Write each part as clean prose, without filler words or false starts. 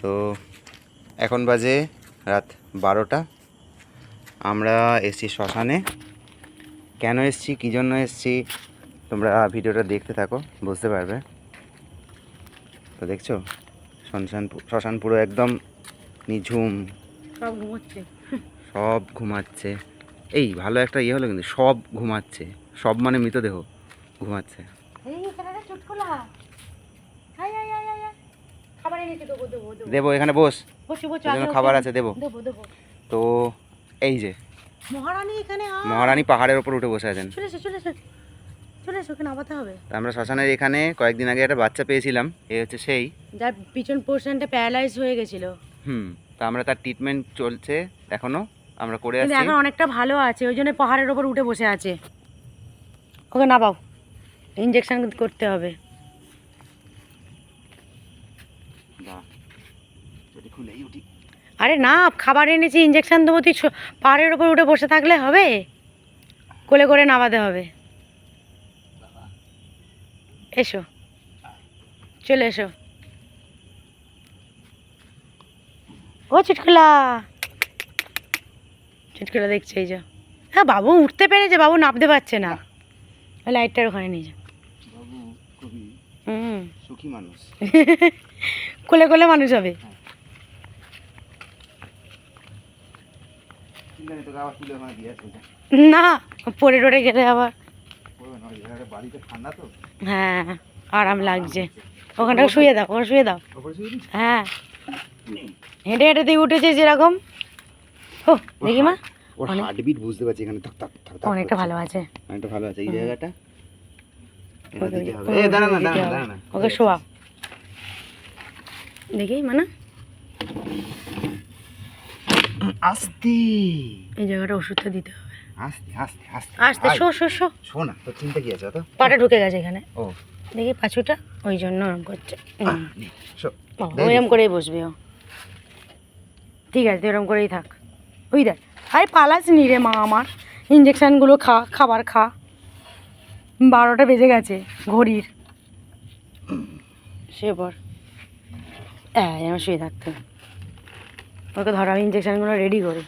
তো এখন বাজে রাত 12টা। আমরা এসছি শ্মশানে। কেন এসছি, কী জন্য এসছি, তোমরা ভিডিওটা দেখতে থাকো, বুঝতে পারবে। তো দেখছো শ্মশান পুরো একদম নিঝুম, সব ঘুমাচ্ছে। এই ভালো একটা ইয়ে হলো কিন্তু, সব ঘুমাচ্ছে, সব মানে মৃতদেহ ঘুমাচ্ছে। দেবো, এখানে বস, খাবার আছে, দেবো। তো এই যে মহারানী পাহাড়ের ওপর উঠে বসে আছেন। আমরা শ্মশানের এখানে কয়েকদিন আগে একটা বাচ্চা পেয়েছিলাম, এই হচ্ছে সেই, যার পিছন পোর্শনটা প্যারালাইজ হয়ে গেছিল। তা আমরা তার ট্রিটমেন্ট চলছে এখনো, আমরা করে আছি। এখন অনেকটা ভালো আছে, ওই জন্য পাহাড়ের ওপর উঠে বসে আছে। ওকে না পাও, ইনজেকশন করতে হবে। আরে না, খাবার এনেছি, ইনজেকশন দেবো। তুই পাহাড়ের ওপর উঠে বসে থাকলে হবে? কোলে করে নামাতে হবে। এসো, চলে এসো। ও চুটকুলা, চুটকুলা দেখছে এই যে। হ্যাঁ, বাবু উঠতে পেরেছে, বাবু নামতে পারছে না। লাইটটার ওখানে নিয়ে যা। সুখী মানুষ। কোলে কোলে মানুষ হবে। না, পরে টরে গেলে আবার। হ্যাঁ, আরাম লাগছে। ওখানটা শুয়ে দাও, ওখানে শুয়ে দাও। হ্যাঁ, হেঁটে হেঁটে তুই উঠেছে যেরকম। ও দেখি মা, ওর হার্টবিট বুঝতে পারছি এখানে, থাক থাক থাক থাক অনেকটা ভালো আছে, অনেকটা ভালো আছে এই জায়গাটা। ওকে শোয়া দেখি মানা। আস্তে, এই জায়গাটা ওষুধটা দিতে হবে। আস্তে আস্তে আস্তে আস্তে, শো শো শো। শো না, তোর চিন্তা কি আছে? তো পাটা ঢুকে গেছে এখানে। ও দেখি পাছুটা, ওই জন্য ওরম করছে। ওরম করেই বসবে ও। ঠিক আছে, ওরম করেই থাক। ওই দেখ, আরে পালাস নি রে মা আমার। ইঞ্জেকশানগুলো খা, খাবার খা। 12টা বেজে গেছে ঘড়ির। সে পর আমার শুয়ে থাকতে। ওকে ধরো, আমি ইঞ্জেকশানগুলো রেডি করি।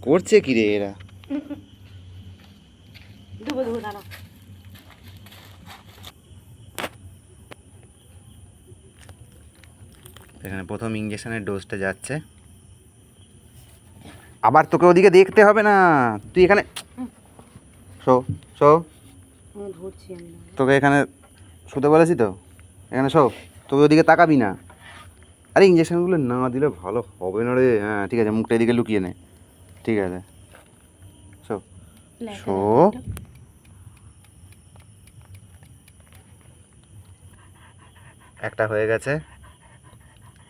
করছে কি রে এরা? দেবো দেবো, দাঁড়াও। এখানে প্রথম ইঞ্জেকশনের ডোজটা যাচ্ছে। আবার তোকে ওদিকে দেখতে হবে না, তুই এখানে শো শো। তোকে এখানে শুতে বলেছি তো, এখানে শো। তোকে ওদিকে তাকাবি না। আরে ইঞ্জেকশনগুলো না দিলে ভালো হবে না রে। হ্যাঁ ঠিক আছে, মুখটা এদিকে লুকিয়ে নে। ঠিক আছে, শো শো। একটা হয়ে গেছে,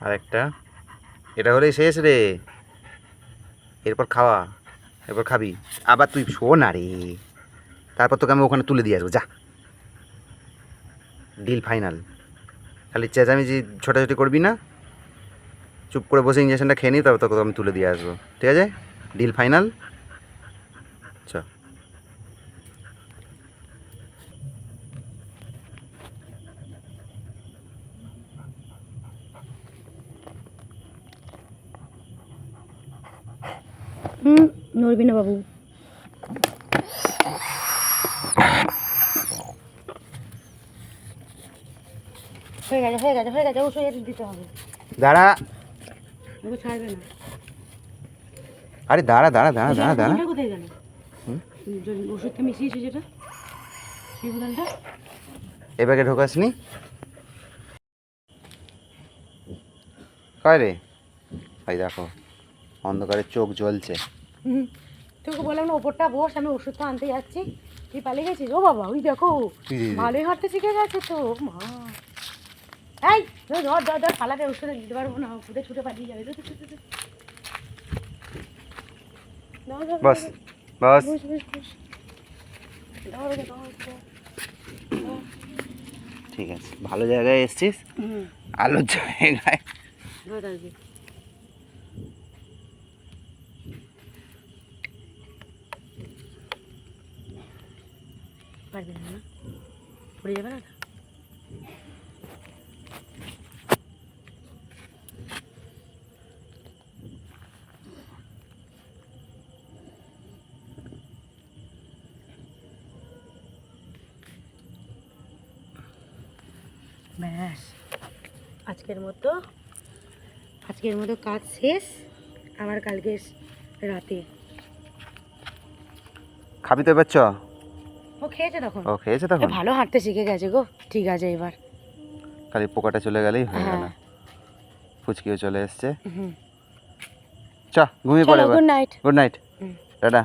আরেকটা। এটা হলেই শেষ রে। এরপর খাওয়া, এরপর খাবি। আবার তুই শো না রে, তারপর তোকে আমি ওখানে তুলে দিয়ে আসবো। যা, ডিল ফাইনাল। খালি চেঁচামেচি ছোটাছুটি করবি না, চুপ করে বসে ইঞ্জেকশনটা খেয়ে নিই, তারপর তোকে আমি তুলে দিয়ে আসবো। ঠিক আছে, ডিল ফাইনাল। চ নড়বি না বাবু। হয়ে গেছে হয়ে গেছে হয়ে গেছে, ওষুধ দিতে হবে। দাঁড়া, ওকে ছাড়বে না। আরে দাঁড়া দাঁড়া দাঁড়া দাঁড়া দাঁড়া। কোথায় গেল? ওষুধটা মিশিয়েছে যেটা, সেই বোতলটা এ ব্যাগে ঢোকাসনি? কয় রে ভাই, দেখো অন্ধকারে চোখ জ্বলছে। তোকে বললাম না ওপরটা বস, আমি ওষুধটা আনতে যাচ্ছি। তুই পালিয়ে গেছিস? ও বাবা, ওই দেখো ভালোই হাঁটতে শিখে গেছে তো মা। এই ধর ধর ধর, পালাতে ওষুধ দিতে পারবো না, ওষুধে ছুটে পালিয়ে যাবে। বস বস। ঠিক আছে, ভালো জায়গায় এসছিস, আলোর জায়গায়। পারবি না, পড়ে যাবে না। ব্যাস আজকের মতো কাজ শেষ। আবার কালকে রাতে খাবি তো এবার চ। ও খেয়েছে তখন, ও খেয়েছে তখন, ভালো হাঁটতে শিখে গেছে গো। ঠিক আছে এবার খালি পোকাটা চলে গেলেই হয়ে গেল। হ্যাঁ। ফুচকিও চলে এসছে। হুম। চ ঘুমিয়ে পড়ে চলো এবার। Good night. গুড নাইট, হুম। টাটা।